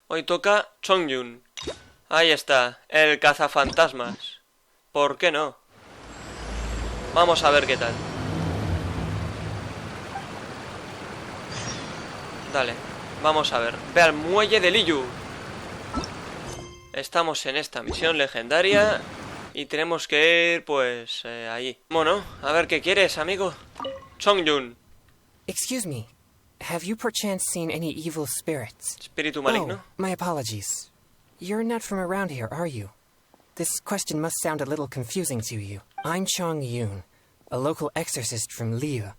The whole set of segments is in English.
Hoy toca Chongyun. Ahí está, el cazafantasmas. ¿Por qué no? Vamos a ver qué tal. Dale, vamos a ver. Ve al muelle de Liyu. Estamos en esta misión legendaria y tenemos que ir, pues, allí. Bueno, a ver qué quieres, amigo. Chongyun. Excuse me. Have you perchance seen any evil spirits? Espíritu maligno. Oh, my apologies. You're not from around here, are you? This question must sound a little confusing to you. I'm Chongyun, a local exorcist from Liu.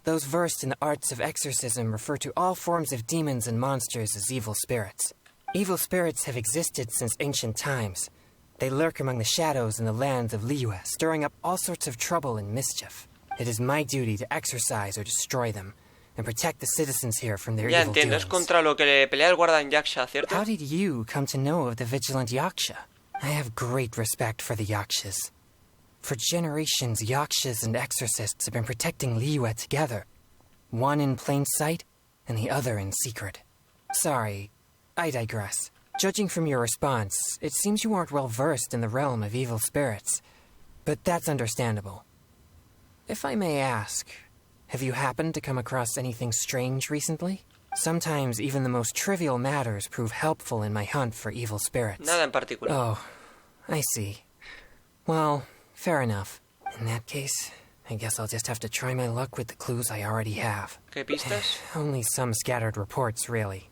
Those versed in the arts of exorcism refer to all forms of demons and monsters as evil spirits. Evil spirits have existed since ancient times. They lurk among the shadows in the lands of Liu, stirring up all sorts of trouble and mischief. It is my duty to exorcise or destroy them, and protect the citizens here from their Ya evil entiendo, doings. es contra lo que le pelea el guardián Yaksha, ¿cierto? How did you come to know of the vigilant Yaksha? I have great respect for the Yakshas. For generations, Yakshas and exorcists have been protecting Liyue together. One in plain sight, and the other in secret. Sorry, I digress. Judging from your response, it seems you aren't well versed in the realm of evil spirits. But that's understandable. If I may ask, have you happened to come across anything strange recently? Sometimes even the most trivial matters prove helpful in my hunt for evil spirits. Nada en particular. Oh, I see. Well, fair enough. In that case, I guess I'll just have to try my luck with the clues I already have. ¿Qué pistas? Only some scattered reports, really.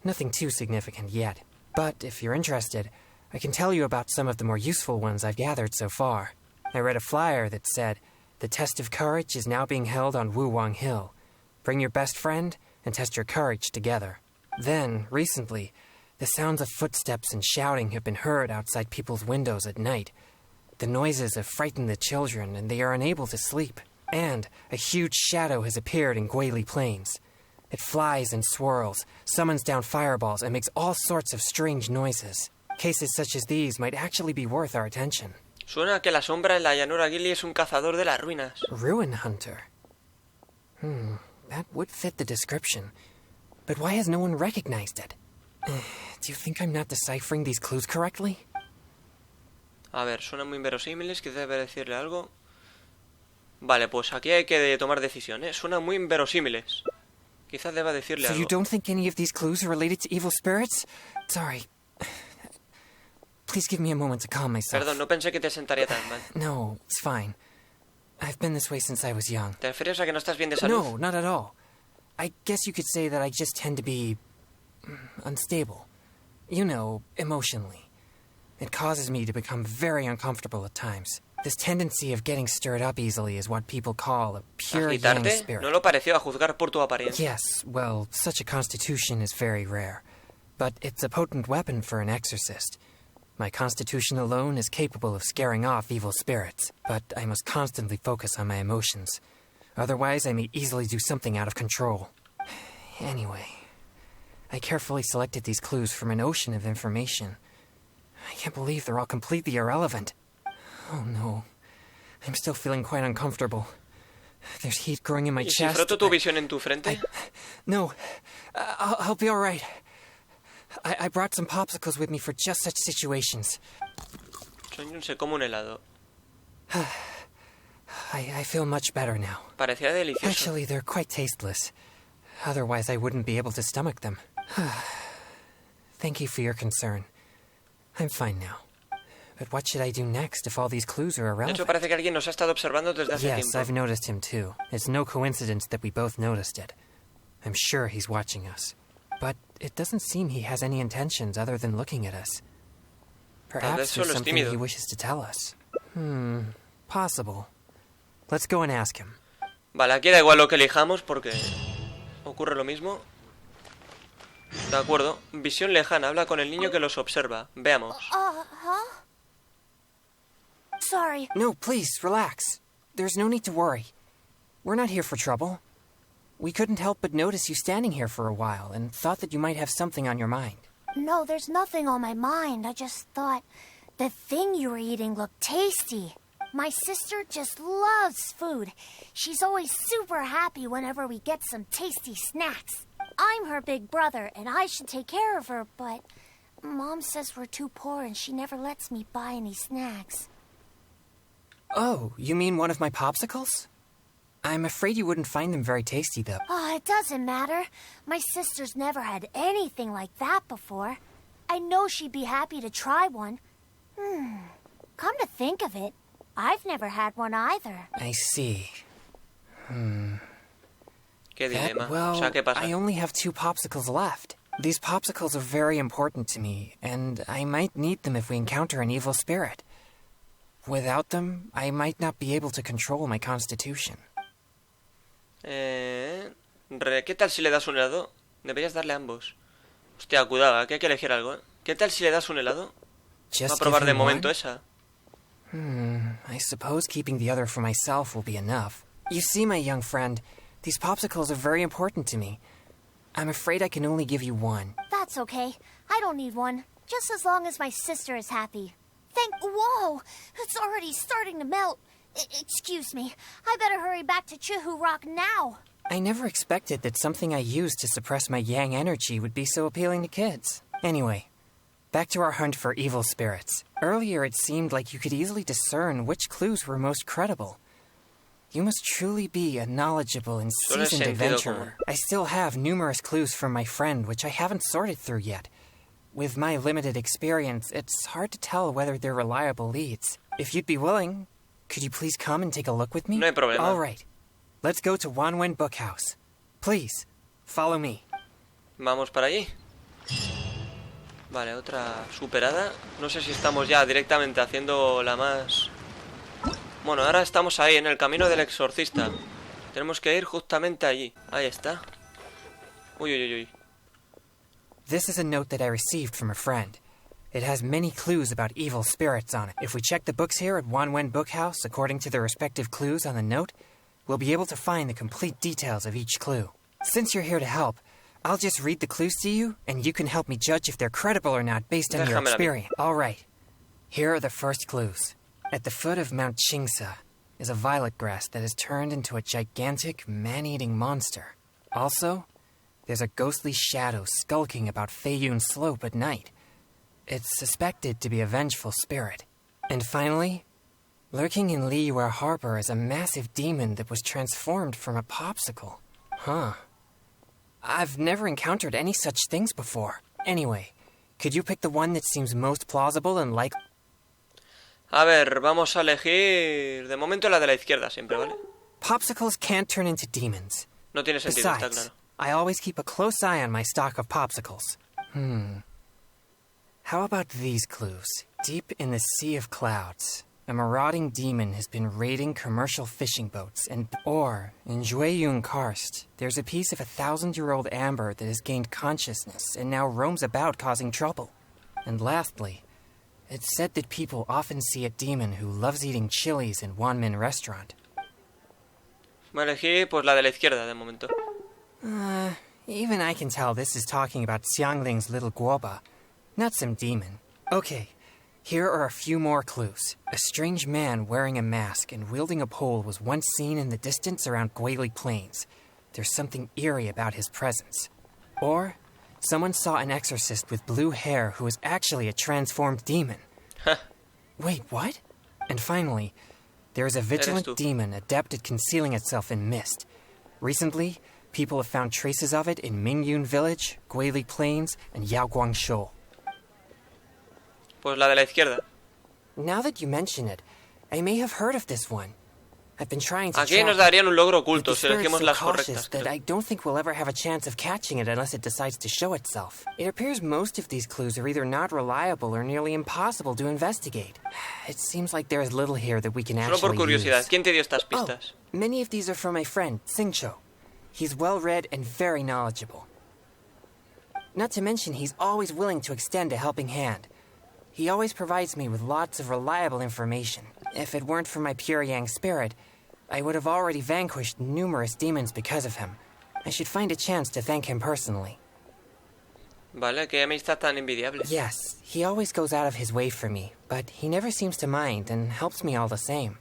Nothing too significant yet. But if you're interested, I can tell you about some of the more useful ones I've gathered so far. I read a flyer that said, "The test of courage is now being held on Wuwang Hill. Bring your best friend and test your courage together." Then, recently, the sounds of footsteps and shouting have been heard outside people's windows at night. The noises have frightened the children, and they are unable to sleep. And a huge shadow has appeared in Guili Plains. It flies and swirls, summons down fireballs, and makes all sorts of strange noises. Cases such as these might actually be worth our attention. Suena que la sombra en la llanura Guili es un cazador de las ruinas. Ruin hunter. That would fit the description. But why has no one recognized it? Do you think I'm not deciphering these clues correctly? A ver, suenan muy inverosímiles, quizás debe decirle algo. Vale, pues aquí hay que tomar decisiones. Suenan muy inverosímiles. Quizás deba decirle So algo. you don't think any of these clues are related to evil spirits? Sorry. Please give me a moment to calm myself. Perdón, no pensé que te sentaría tan mal. No, it's fine. I've been this way since I was young. ¿Te refieres a que no estás bien de salud? No, not at all. I guess you could say that I just tend to be unstable. You know, emotionally. It causes me to become very uncomfortable at times. This tendency of getting stirred up easily is what people call a pure yang ¿Agitarte? spirit. No lo pareció a juzgar por tu apariencia. Yes, well, such a constitution is very rare. But it's a potent weapon for an exorcist. My constitution alone is capable of scaring off evil spirits, but I must constantly focus on my emotions. Otherwise, I may easily do something out of control. Anyway, I carefully selected these clues from an ocean of information. I can't believe they're all completely irrelevant. Oh no, I'm still feeling quite uncomfortable. There's heat growing in my ¿Y si chest. froto tu visión en tu frente? No, I'll be all right. I brought some popsicles with me for just such situations. Chongyun se come un helado. I feel much better now. Parecía delicioso. Actually, they're quite tasteless. Otherwise, I wouldn't be able to stomach them. Thank you for your concern. I'm fine now. But what should I do next if all these clues are De irrelevant? hecho, parece que alguien nos ha estado observando desde hace Yes, tiempo. I've noticed him too. It's no coincidence that we both noticed it. I'm sure he's watching us. But it doesn't seem he has any intentions other than looking at us. Perhaps there's solo es something tímido. he wishes to tell us. Possible. Let's go and ask him. Vale, aquí da igual lo que elijamos porque ocurre lo mismo. De acuerdo. Visión lejana. Habla con el niño que los observa. Veamos. Sorry. No, please, relax. There's no need to worry. We're not here for trouble. We couldn't help but notice you standing here for a while and thought that you might have something on your mind. No, there's nothing on my mind. I just thought the thing you were eating looked tasty. My sister just loves food. She's always super happy whenever we get some tasty snacks. I'm her big brother, and I should take care of her, but Mom says we're too poor and she never lets me buy any snacks. Oh, you mean one of my popsicles? I'm afraid you wouldn't find them very tasty, though. Oh, it doesn't matter. My sister's never had anything like that before. I know she'd be happy to try one. Come to think of it, I've never had one either. I see. Qué dilema. Well, O sea, ¿qué pasa? I only have 2 popsicles left. These popsicles are very important to me, and I might need them if we encounter an evil spirit. Without them, I might not be able to control my constitution. ¿Qué tal si le das un helado? Deberías darle ambos. Hostia, cuidado, que hay que elegir algo, ¿eh? ¿Qué tal si le das un helado? Va a Just probar give de him momento one? esa. I suppose keeping the other for myself will be enough. You see, my young friend, these popsicles are very important to me. I'm afraid I can only give you one. That's okay. I don't need one. Just as long as my sister is happy. Whoa! It's already starting to melt. Excuse me. I better hurry back to Chihu Rock now. I never expected that something I used to suppress my yang energy would be so appealing to kids. Anyway, back to our hunt for evil spirits. Earlier it seemed like you could easily discern which clues were most credible. You must truly be a knowledgeable and Solo es seasoned sentido adventurer. I still have numerous clues from my friend which I haven't sorted through yet. With my limited experience, it's hard to tell whether they're reliable leads. If you'd be willing, could you please come and take a look with me? No hay problema. All right. Let's go to Wanwen Bookhouse. Please, follow me. Vamos para allí. Vale, otra superada. No sé si estamos ya directamente haciendo la más... Bueno, ahora estamos ahí, en el camino del exorcista. Tenemos que ir justamente allí. Ahí está. Uy, uy, uy, uy. This is a note that I received from a friend. It has many clues about evil spirits on it. If we check the books here at Wanwen Bookhouse according to the respective clues on the note, we'll be able to find the complete details of each clue. Since you're here to help, I'll just read the clues to you, and you can help me judge if they're credible or not based on your Déjamela a mí. experience. All right. Here are the first clues. At the foot of Mount Chingsa is a violet grass that has turned into a gigantic, man-eating monster. Also, there's a ghostly shadow skulking about Feiyun Slope at night. It's suspected to be a vengeful spirit. And finally, lurking in Liyue Harbor is a massive demon that was transformed from a popsicle. Huh. I've never encountered any such things before. Anyway, could you pick the one that seems most plausible and likely? A ver, vamos a elegir... De momento la de la izquierda siempre, ¿vale? Popsicles can't turn into demons. No tiene sentido, está Besides, claro. I always keep a close eye on my stock of popsicles. How about these clues? Deep in the Sea of Clouds, a marauding demon has been raiding commercial fishing boats in Jueyun Karst, there's a piece of 1,000-year-old amber that has gained consciousness and now roams about causing trouble. And lastly, it's said that people often see a demon who loves eating chilies in Wanmin restaurant. Voy a elegir pues la de la izquierda de momento. Even I can tell this is talking about Xiangling's little guoba, not some demon. Okay, here are a few more clues. A strange man wearing a mask and wielding a pole was once seen in the distance around Guili Plains. There's something eerie about his presence. Or, someone saw an exorcist with blue hair who was actually a transformed demon. Wait, what? And finally, there is a vigilant tú. demon adept at concealing itself in mist. Recently, people have found traces of it in Mingyun Village, Guili Plains, and Yaoguangshou. Pues la de la izquierda. Now that you mention it, I may have heard of this one. I've been trying to Aquí track nos darían un logro but the oculto si spirit's elegimos so las cautious correctas. that creo. I don't think we'll ever have a chance of catching it unless it decides to show itself. It appears most of these clues are either not reliable or nearly impossible to investigate. It seems like there is little here that we can Solo actually por curiosidad, use. ¿quién te dio estas Oh, pistas? many of these are from my friend, Xingqiu. He's well-read and very knowledgeable. Not to mention, he's always willing to extend a helping hand. He always provides me with lots of reliable information. If it weren't for my pure yang spirit, I would have already vanquished numerous demons because of him. I should find a chance to thank him personally. Vale, qué amistad tan envidiable. Yes, he always goes out of his way for me, but he never seems to mind and helps me all the same.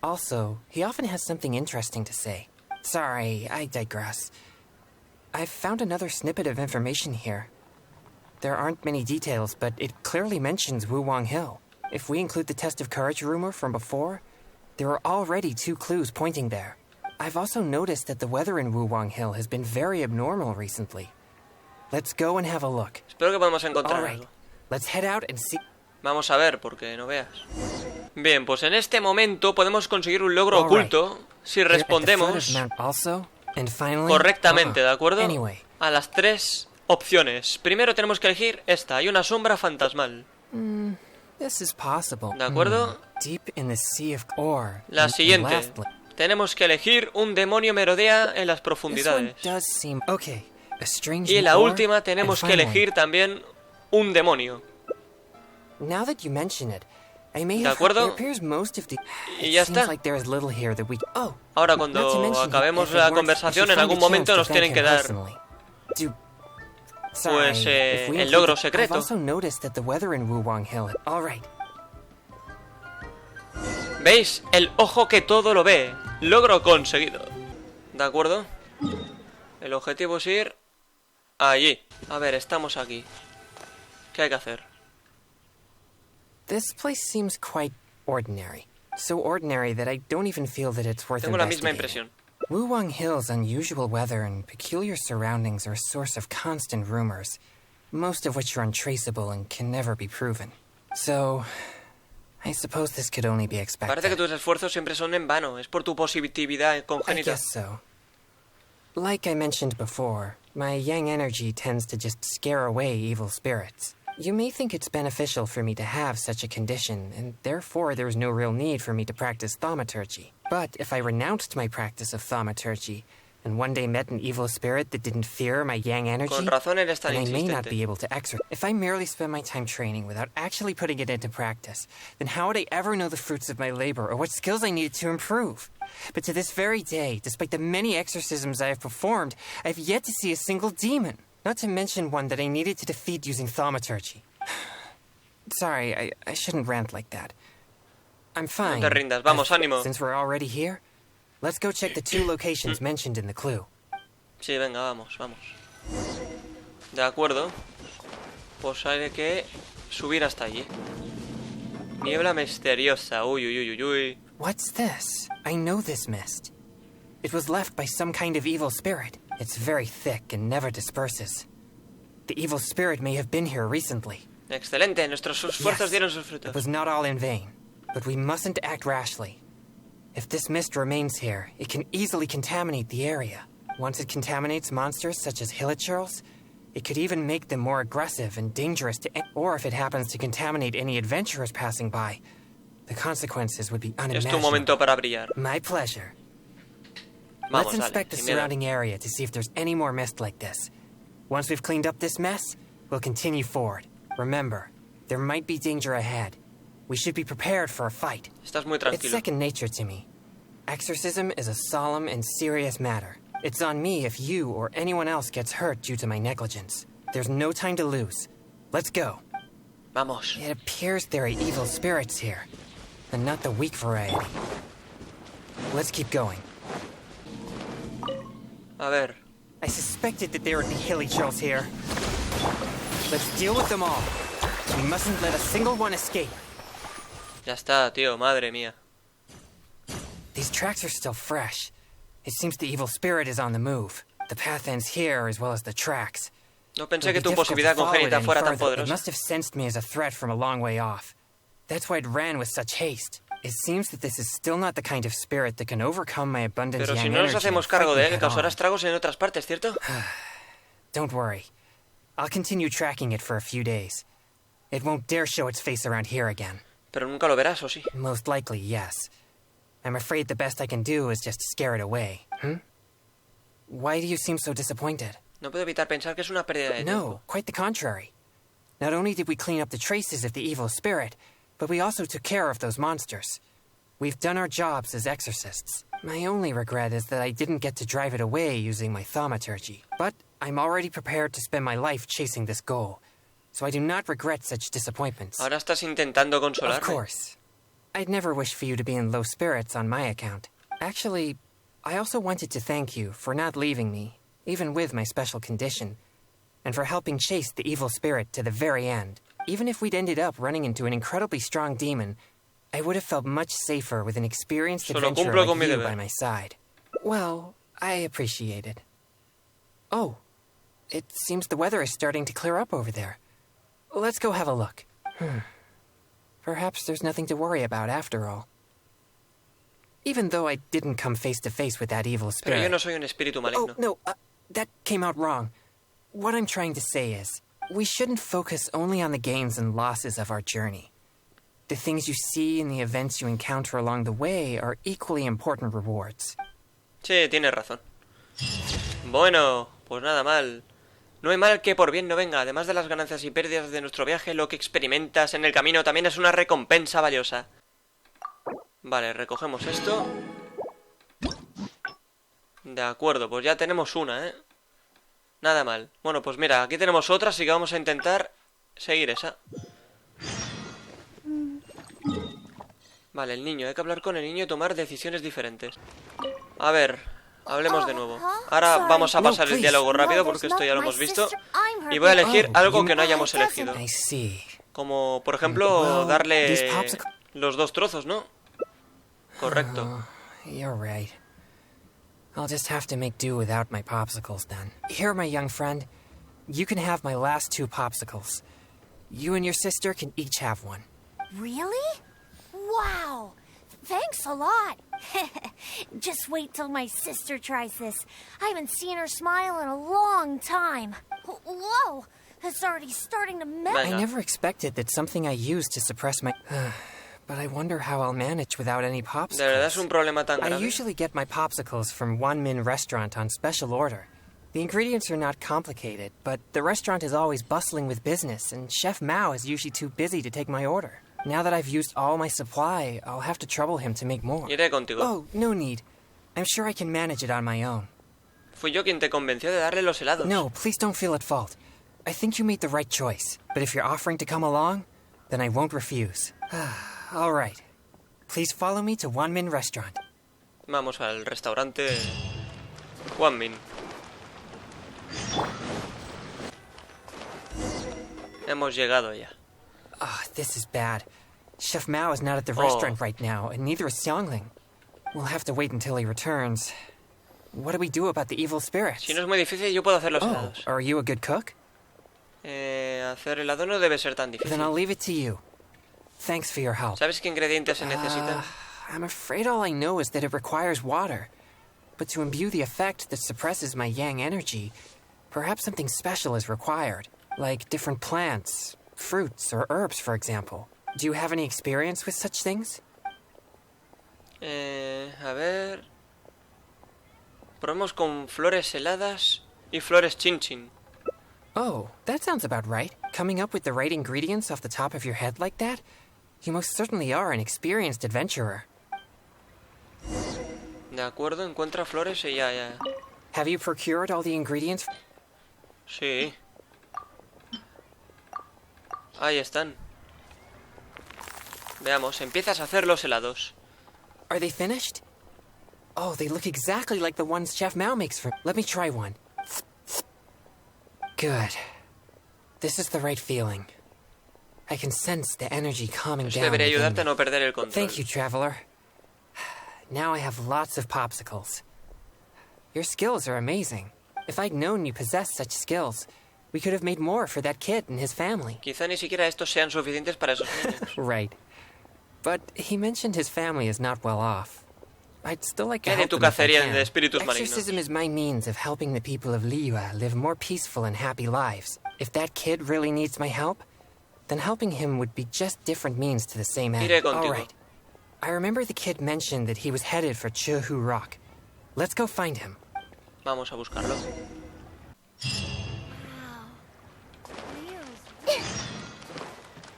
Also, he often has something interesting to say. Sorry, I digress. I've found another snippet of information here. There aren't many details, but it clearly mentions Wuwang Hill. If we include the test of courage rumor from before, there are already 2 clues pointing there. I've also noticed that the weather in Wuwang Hill has been very abnormal recently. Let's go and have a look. Espero que podamos encontrar All right, algo. let's head out and see. Vamos a ver, porque no veas. Bien, pues en este momento podemos conseguir un logro oculto si respondemos correctamente, ¿de acuerdo? A las 3 opciones. Primero tenemos que elegir esta. Hay una sombra fantasmal. ¿De acuerdo? La siguiente. Tenemos que elegir un demonio merodea en las profundidades. Y la última tenemos que elegir también un demonio. ¿De acuerdo? Y ya está. Ahora cuando acabemos la conversación, en algún momento nos tienen que dar pues el logro secreto. ¿Veis? El ojo que todo lo ve. Logro conseguido. ¿De acuerdo? El objetivo es ir allí. A ver, estamos aquí. ¿Qué hay que hacer? This place seems quite ordinary. So ordinary that I don't even feel that it's worth Tengo la misma investigating. impresión. Wuwang Hill's unusual weather and peculiar surroundings are a source of constant rumors, most of which are untraceable and can never be proven. So, I suppose this could only be expected. Parece que tus esfuerzos siempre son en vano. Es por tu positividad I congénita. guess so. Like I mentioned before, my yang energy tends to just scare away evil spirits. You may think it's beneficial for me to have such a condition, and therefore there's no real need for me to practice thaumaturgy. But if I renounced my practice of thaumaturgy, and one day met an evil spirit that didn't fear my yang energy, Con razón eres tan then I may not insistente. be able to exercise. If I merely spend my time training without actually putting it into practice, then how would I ever know the fruits of my labor or what skills I needed to improve? But to this very day, despite the many exorcisms I have performed, I have yet to see a single demon. Not to mention one that I needed to defeat using thaumaturgy. Sorry, I shouldn't rant like that. I'm fine. No te rindas, vamos, ánimo. Since we're already here, let's go check the 2 locations mentioned in the clue. Sí, venga, vamos, vamos. De acuerdo. Pues hay que subir hasta allí. Niebla misteriosa. Uy, uy, uy, uy, uy. What's this? I know this mist. It was left by some kind of evil spirit. It's very thick and never disperses. The evil spirit may have been here recently. Excelente, nuestros esfuerzos dieron sus It frutos. was not all in vain, but we mustn't act rashly. If this mist remains here, it can easily contaminate the area. Once it contaminates monsters such as hilichurls, it could even make them more aggressive and dangerous to or if it happens to contaminate any adventurers passing by, the consequences would be Es tu unimaginable. momento para brillar. My pleasure. Vamos, Let's dale, inspect the sin miedo. surrounding area to see if there's any more mist like this. Once we've cleaned up this mess, we'll continue forward. Remember, there might be danger ahead. We should be prepared for a fight. Estás muy It's tranquilo. second nature to me. Exorcism is a solemn and serious matter. It's on me if you or anyone else gets hurt due to my negligence. There's no time to lose. Let's go. Vamos. It appears there are evil spirits here, and not the weak variety. Let's keep going. A ver. I suspected that there would be hilichurls here. Let's deal with them all. We mustn't let a single one escape. Ya está, tío, madre mía. These tracks are still fresh. It seems the evil spirit is on the move. The path ends here as well as the tracks. No pensé It'll que be tu difficult to posibilidad follow it congénita any fuera tan further. It poderosa. must have sensed me as a threat from a long way off. That's why it ran with such haste. It seems that this is still not the kind of spirit that can overcome my abundant Pero si yang no nos energy hacemos and cargo fight de me él, head causará on. estragos en otras partes, ¿cierto? Don't worry. I'll continue tracking it for a few days. It won't dare show its face around here again. Pero nunca lo verás, ¿o sí? Most likely, yes. I'm afraid the best I can do is just scare it away. Why do you seem so disappointed? No puedo evitar pensar que es una pérdida de tiempo. No, quite the contrary. Not only did we clean up the traces of the evil spirit, but we also took care of those monsters. We've done our jobs as exorcists. My only regret is that I didn't get to drive it away using my thaumaturgy. But I'm already prepared to spend my life chasing this goal, so I do not regret such disappointments. Ahora estás intentando consolarme. Of course. I'd never wish for you to be in low spirits on my account. Actually, I also wanted to thank you for not leaving me, even with my special condition, and for helping chase the evil spirit to the very end. Even if we'd ended up running into an incredibly strong demon, I would have felt much safer with an experienced adventurer like you by my side. Well, I appreciate it. Oh, it seems the weather is starting to clear up over there. Let's go have a look. Perhaps there's nothing to worry about after all. Even though I didn't come face to face with that evil spirit. Pero yo no soy un espíritu maligno. Oh, no, that came out wrong. What I'm trying to say is, we shouldn't focus only on the gains and losses of our journey. The things you see and the events you encounter along the way are equally important rewards. Sí, tienes razón. Bueno, pues nada mal. No hay mal que por bien no venga. Además de las ganancias y pérdidas de nuestro viaje, lo que experimentas en el camino también es una recompensa valiosa. Vale, recogemos esto. De acuerdo, pues ya tenemos una, ¿eh? Nada mal. Bueno, pues mira, aquí tenemos otra, así que vamos a intentar seguir esa. Vale, el niño. Hay que hablar con el niño y tomar decisiones diferentes. A ver, hablemos de nuevo. Ahora vamos a pasar el diálogo rápido porque esto ya lo hemos visto. Y voy a elegir algo que no hayamos elegido. Como, por ejemplo, darle los 2 trozos, ¿no? Correcto. You're right. I'll just have to make do without my popsicles then. Here, my young friend. You can have my last 2 popsicles. You and your sister can each have one. Really? Wow! Thanks a lot. Just wait till my sister tries this. I haven't seen her smile in a long time. Whoa! It's already starting to melt. I never expected that something I used to suppress my... But I wonder how I'll manage without any popsicles. De verdad es un problema tan grave. I usually get my popsicles from One Min Restaurant on special order. The ingredients are not complicated, but the restaurant is always bustling with business, and Chef Mao is usually too busy to take my order. Now that I've used all my supply, I'll have to trouble him to make more. Iré contigo. Oh, no need. I'm sure I can manage it on my own. Fui yo quien te convenció de darle los helados. No, please don't feel at fault. I think you made the right choice. But if you're offering to come along, then I won't refuse. All right. Please follow me to One Min Restaurant. Vamos al restaurante One Min. Hemos llegado ya. This is bad. Chef Mao is not at the restaurant right now, and neither is Xiangling. We'll have to wait until he returns. What do we do about the evil spirits? Si no es muy difícil, yo puedo hacer los helados. Are you a good cook? Hacer helado no debe ser tan difícil. Then I'll leave it to you. Thanks for your help. ¿Sabes qué ingredientes se necesitan? I'm afraid all I know is that it requires water. But to imbue the effect that suppresses my yang energy, perhaps something special is required. Like different plants, fruits, or herbs, for example. Do you have any experience with such things? A ver... Probemos con flores heladas y flores chin-chin. Oh, that sounds about right. Coming up with the right ingredients off the top of your head like that? You most certainly are an experienced adventurer. De acuerdo, encuentra flores y ya. Have you procured all the ingredients? Sí. Ahí están. Veamos, empiezas a hacer los helados. Are they finished? Oh, they look exactly like the ones Chef Mao makes for... Let me try one. Good. This is the right feeling. I can sense the energy calming down. Debería ayudarte a no perder el control. Thank you, traveler. Now I have lots of popsicles. Your skills are amazing. If I'd known you possessed such skills, we could have made more for that kid and his family. Quizá ni siquiera estos sean suficientes para esos niños. Right. But he mentioned his family is not well off. I'd still like to ¿Qué de help tu them if I cacería can. de espíritus malignos? Exorcism is my means of helping the people of Liyue live more peaceful and happy lives. If that kid really needs my help, then helping him would be just different means to the same end. Iré contigo. All right. I remember the kid mentioned that he was headed for Chehu Rock. Let's go find him. Vamos a buscarlo.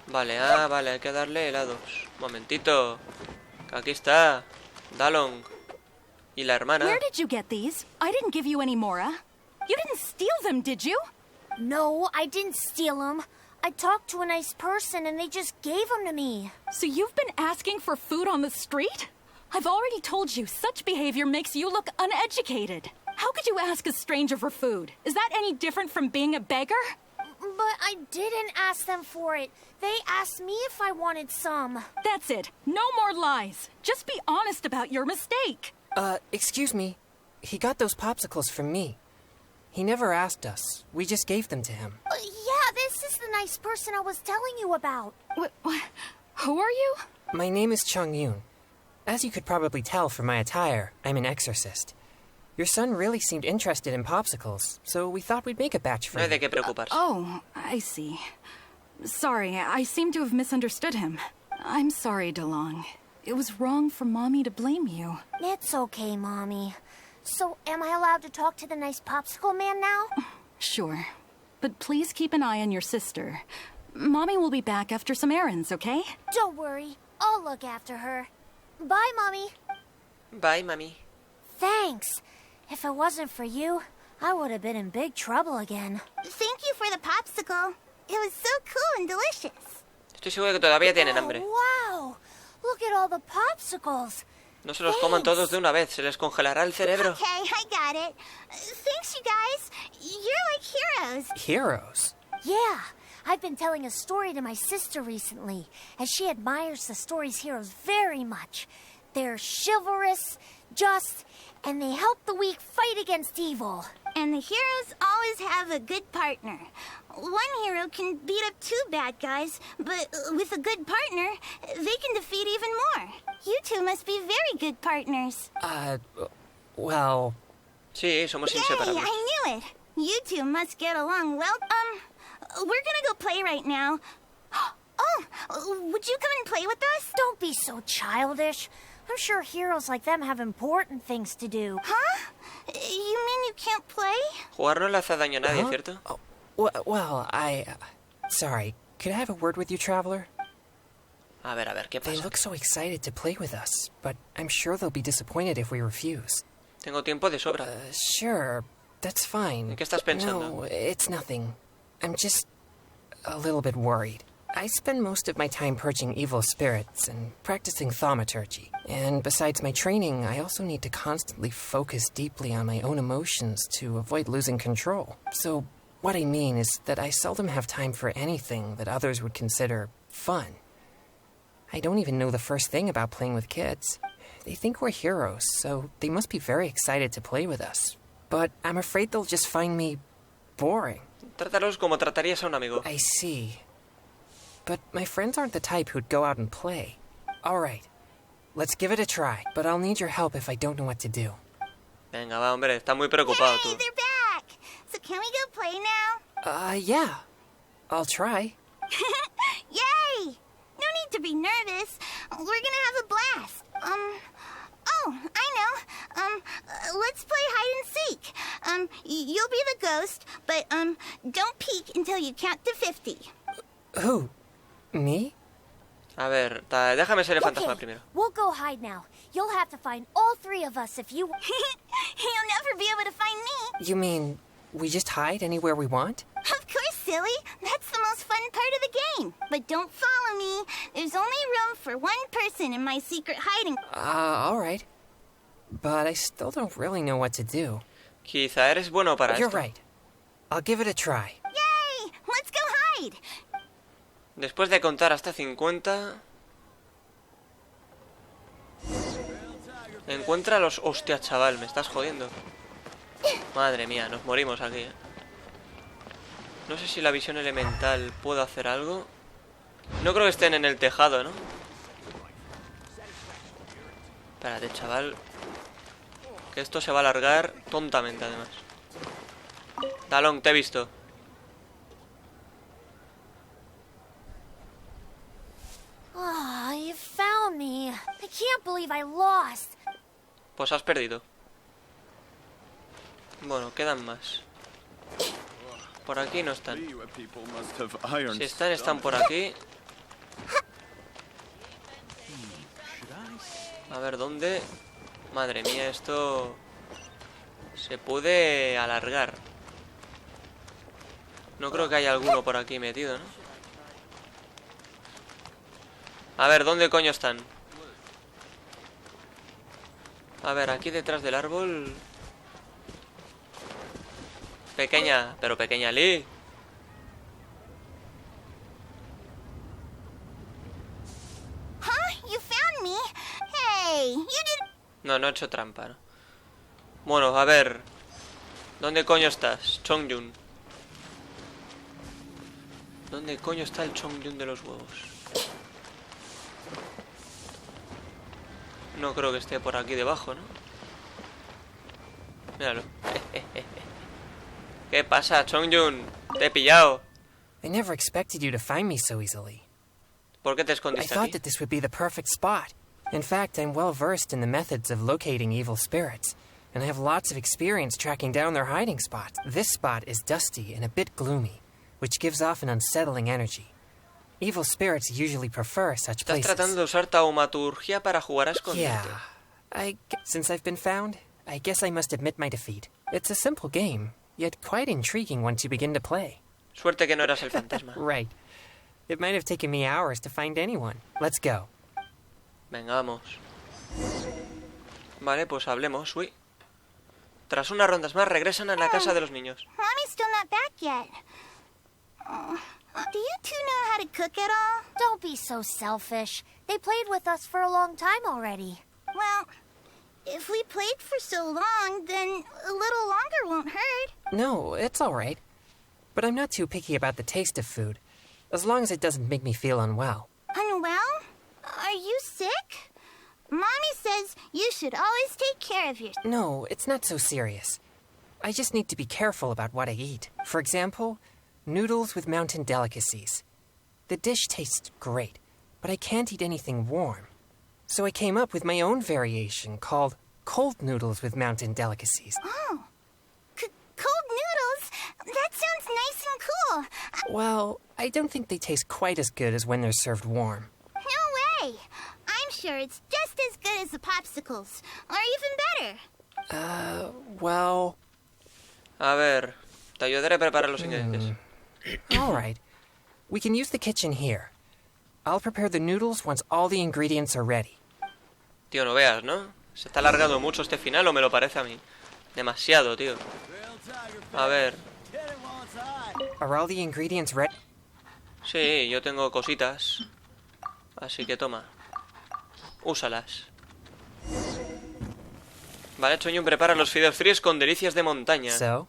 Vale, vale, hay que darle helados. Momentito. Que aquí está. Dalong. Y la hermana. Where did you get these? I didn't give you any, Mora. You didn't steal them, did you? No, I didn't steal them. I talked to a nice person and they just gave them to me. So you've been asking for food on the street? I've already told you such behavior makes you look uneducated. How could you ask a stranger for food? Is that any different from being a beggar? But I didn't ask them for it. They asked me if I wanted some. That's it. No more lies. Just be honest about your mistake. Excuse me. He got those popsicles from me. He never asked us. We just gave them to him. Yeah, this is the nice person I was telling you about. What? Who are you? My name is Chongyun. As you could probably tell from my attire, I'm an exorcist. Your son really seemed interested in popsicles, so we thought we'd make a batch for No hay de you. qué preocuparse. Oh, I see. Sorry, I seem to have misunderstood him. I'm sorry, DeLong. It was wrong for Mommy to blame you. It's okay, Mommy. So, am I allowed to talk to the nice popsicle man now? Sure. But please keep an eye on your sister. Mommy will be back after some errands, okay? Don't worry. I'll look after her. Bye, Mommy. Bye, mami. Thanks. If it wasn't for you, I would have been in big trouble again. Thank you for the popsicle. It was so cool and delicious. Estoy seguro que todavía tienen hambre. Wow! Look at all the popsicles. No se los coman todos de una vez, se les congelará el cerebro. Okay, I got it. Thanks, you guys. You're like heroes. Heroes? Yeah, I've been telling a story to my sister recently, and she admires the story's heroes very much. They're chivalrous, just, and they help the weak fight against evil. And the heroes always have a good partner. One hero can beat up two bad guys, but with a good partner, they can defeat even more. You two must be very good partners. Well... Sí, somos Yay, inseparables. I knew it. You two must get along well. We're gonna go play right now. Oh, would you come and play with us? Don't be so childish. I'm sure heroes like them have important things to do. Huh? You mean you can't play? Jugar no le hace daño a nadie, Huh? ¿cierto? Oh, well, sorry, could I have a word with you, traveler? A ver, ¿qué They pasa? look so excited to play with us, but I'm sure they'll be disappointed if we refuse. Tengo tiempo de sobra. Sure, that's fine. ¿En qué estás pensando? No, it's nothing. I'm just a little bit worried. I spend most of my time purging evil spirits and practicing thaumaturgy. And besides my training, I also need to constantly focus deeply on my own emotions to avoid losing control. So, what I mean is that I seldom have time for anything that others would consider fun. I don't even know the first thing about playing with kids. They think we're heroes, so they must be very excited to play with us. But I'm afraid they'll just find me boring. Trátalos como tratarías a un amigo. I see. But my friends aren't the type who'd go out and play. All right, let's give it a try, but I'll need your help if I don't know what to do. Venga, va, hombre, está muy preocupado Hey, tú. they're back. So can we go play now? Yeah. I'll try. Yay! No need to be nervous. We're gonna have a blast. I know. Let's play hide and seek. You'll be the ghost, but, don't peek until you count to 50. Who? Me? A ver, déjame ser el fantasma Okay, primero. we'll go hide now. You'll have to find all three of us if you... You'll never be able to find me. You mean we just hide anywhere we want? Of course, silly. That's the most fun part of the game. But don't follow me. There's only room for one person in my secret hiding. All right. But I still don't really know what to do. Quizá eres bueno para You're esto. right. I'll give it a try. Yay! Let's go hide. Después de contar hasta 50... Encuentra a los... Hostia, chaval, me estás jodiendo. Madre mía, nos morimos aquí, ¿eh? No sé si la visión elemental puedo hacer algo. No creo que estén en el tejado, ¿no? Espérate, chaval. Que esto se va a alargar tontamente, además. Talón, te he visto. Ah, you found me. I can't believe I lost. Pues has perdido. Bueno, quedan más. Por aquí no están. Si están, están por aquí. A ver, ¿dónde? Madre mía, esto... Se puede alargar. No creo que haya alguno por aquí metido, ¿no? A ver, ¿dónde coño están? A ver, aquí detrás del árbol... Pequeña, pero pequeña Lee. Huh? You found me? Hey, you didn't... No, no he hecho trampa, ¿no? Bueno, a ver. ¿Dónde coño estás? Chongyun. ¿Dónde coño está el Chongyun de los huevos? No creo que esté por aquí debajo, ¿no? Míralo. ¿Qué pasa, Chongyun? Te he pillado. I never expected you to find me so easily. ¿Por qué te I escondiste thought aquí? that this would be the perfect spot. In fact, I'm well versed in the methods of locating evil spirits, and I have lots of experience tracking down their hiding spots. This spot is dusty and a bit gloomy, which gives off an unsettling energy. Evil spirits usually prefer such Estás places. tratando de usar taumaturgia para jugar a esconderte. Yeah. Since I've been found, I guess I must admit my defeat. It's a simple game, yet quite intriguing once you begin to play. Suerte que no eras el fantasma. Right. It might have taken me hours to find anyone. Let's go. Venga, vamos. Vale, pues hablemos, uy. Tras unas rondas más regresan a la casa de los niños. Mommy's still not back yet. Do you two know how to cook at all? Don't be so selfish. They played with us for a long time already. Well, if we played for so long, then a little longer won't hurt. No, it's all right. But I'm not too picky about the taste of food, as long as it doesn't make me feel unwell. Unwell? Are you sick? Mommy says you should always take care of yourself. No, it's not so serious. I just need to be careful about what I eat. For example, noodles with mountain delicacies. The dish tastes great, but I can't eat anything warm. So I came up with my own variation called cold noodles with mountain delicacies. Oh, cold noodles? That sounds nice and cool. Well, I don't think they taste quite as good as when they're served warm. No way. I'm sure it's just as good as the popsicles, or even better. Well... A ver, te ayudaré a preparar los ingredientes. All right. We can use the kitchen here. I'll prepare the noodles once all the ingredients are ready. Tío, no veas, ¿no? ¿Se está alargando mucho este final o me lo parece a mí? Demasiado, tío. A ver. Are all the ingredients ready? Sí, yo tengo cositas. Así que toma. Úsalas. Vale, Chongyun prepara los fideos fríos con delicias de montaña. So,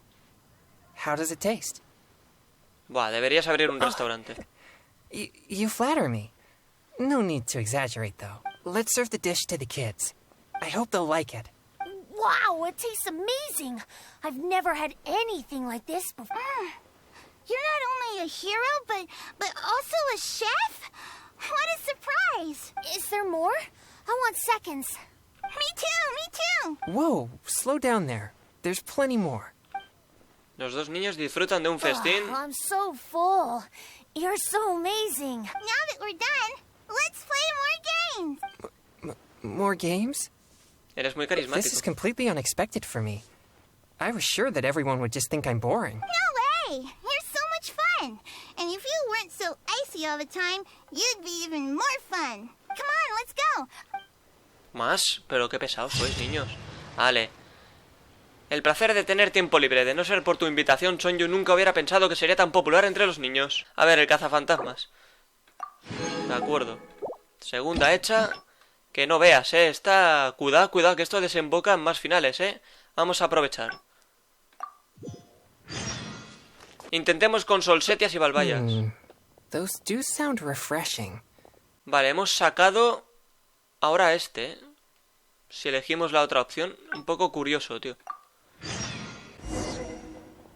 how does it taste? Buah, deberías abrir un restaurante. You flatter me. No need to exaggerate, though. Let's serve the dish to the kids. I hope they'll like it. Wow, it tastes amazing. I've never had anything like this before. You're not only a hero, but also a chef? What a surprise! Is there more? I want seconds. Me too! Whoa, slow down there. There's plenty more. Los dos niños disfrutan de un festín. Oh, I'm so full. You're so amazing. Now that we're done, let's play more games! More games? Eres muy This is carismático. completely unexpected for me. I was sure that everyone would just think I'm boring. No way! You're so much fun! And if you weren't so icy all the time, you'd be even more fun. Come on, let's go! Más, pero qué pesados sois, niños. Vale. El placer de tener tiempo libre. De no ser por tu invitación, Chongyun nunca hubiera pensado que sería tan popular entre los niños. A ver, el cazafantasmas. De acuerdo. Segunda hecha. Que no veas, está... Cuidado, que esto desemboca en más finales, Vamos a aprovechar. Intentemos con solsetias y balbayas. Those do sound refreshing. Vale, hemos sacado... Ahora este, Si elegimos la otra opción, un poco curioso, tío.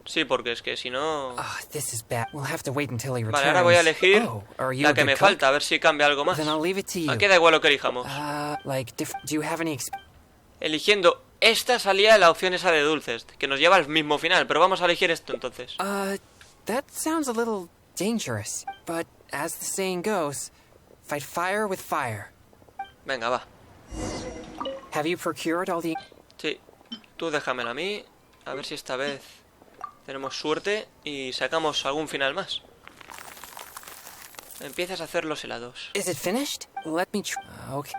Sí, porque es que si no... This is bad. We'll have to wait until he returns. Vale, ahora voy a elegir are you la a que good me cook? falta, a ver si cambia algo más. Then I'll leave it to you. Aquí da igual lo que elijamos. Do you have any Eligiendo esta salía la opción esa de dulces, que nos lleva al mismo final, pero vamos a elegir esto entonces. That sounds a little dangerous, but as the saying goes, fight fire with fire. Venga, va. Have you procured all the... Sí, tú déjamela a mí, a ver si esta vez tenemos suerte y sacamos algún final más. Empiezas a hacer los helados. Is it finished? Let me try. Okay.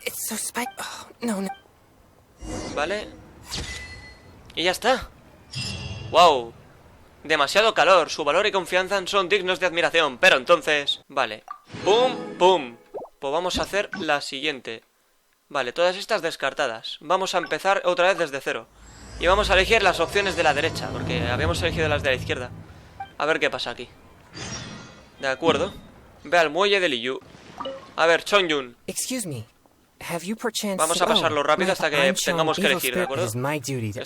It's so spicy. Oh, no. Vale. Y ya está. ¡Wow! Demasiado calor. Su valor y confianza son dignos de admiración. Pero entonces... Vale. ¡Pum! ¡Pum! Pues vamos a hacer la siguiente. Vale, todas estas descartadas. Vamos a empezar otra vez desde cero. Y vamos a elegir las opciones de la derecha, porque habíamos elegido las de la izquierda. A ver qué pasa aquí. De acuerdo. Ve al muelle de Liu. A ver, Chongyun. Excuse me. Have you perchance... Vamos a pasarlo rápido hasta que tengamos que elegir, ¿de acuerdo? Esto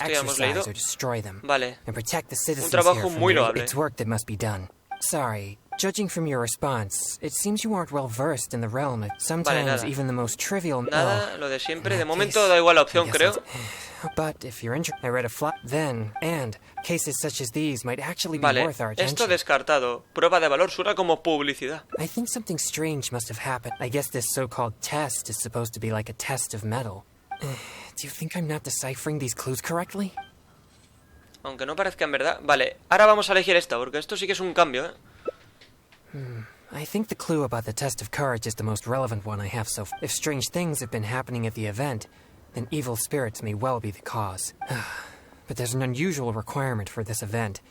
ya hemos leído. Vale. Un trabajo muy loable. Sorry, judging from your response, it seems you aren't well versed in the realm of sometimes even the most trivial... Nada, lo de siempre. De momento da igual la opción, creo. But if you're interested, I read a flop then, and cases such as these might actually be worth our attention. Esto descartado. Prueba de valor suena como publicidad. I think something strange must have happened. I guess this so-called test is supposed to be like a test of metal. Do you think I'm not deciphering these clues correctly? Aunque no parezca en verdad. Vale, ahora vamos a elegir esta, porque esto sí que es un cambio, I think the clue about the test of courage is the most relevant one I have so far. If strange things have been happening at the event, then evil spirits may well be the cause. But there's an unusual requirement for this event.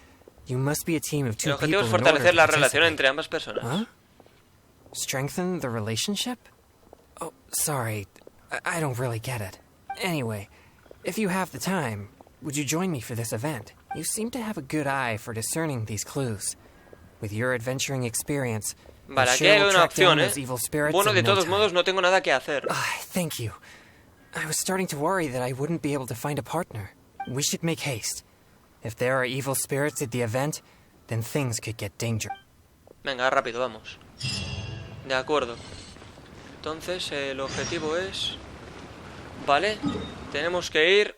You must be a team of two people. El objetivo es fortalecer la relación entre ambas personas. Huh? Strengthen the relationship? Oh, sorry. I don't really get it. Anyway, if you have the time, would you join me for this event? You seem to have a good eye for discerning these clues. With your adventuring experience, vale, aquí hay una opción, Bueno, de todos modos, no tengo nada que hacer. Thank you. I was starting to worry that I wouldn't be able to find a partner. We should make haste. If there are evil spirits at the event, then things could get dangerous. Venga, rápido, vamos. De acuerdo. Entonces, el objetivo es... Vale, tenemos que ir...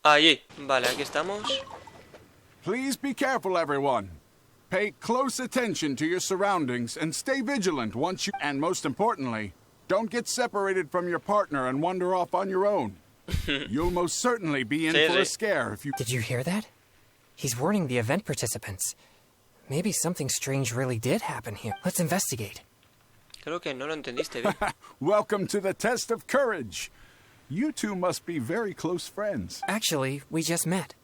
allí. Vale, aquí estamos. Please be careful, everyone. Pay close attention to your surroundings and stay vigilant once you... And most importantly, don't get separated from your partner and wander off on your own. You'll most certainly be in for a scare if you... Did you hear that? He's warning the event participants. Maybe something strange really did happen here. Let's investigate. Creo que no lo entendiste bien. Welcome to the test of courage. You two must be very close friends. Actually, we just met.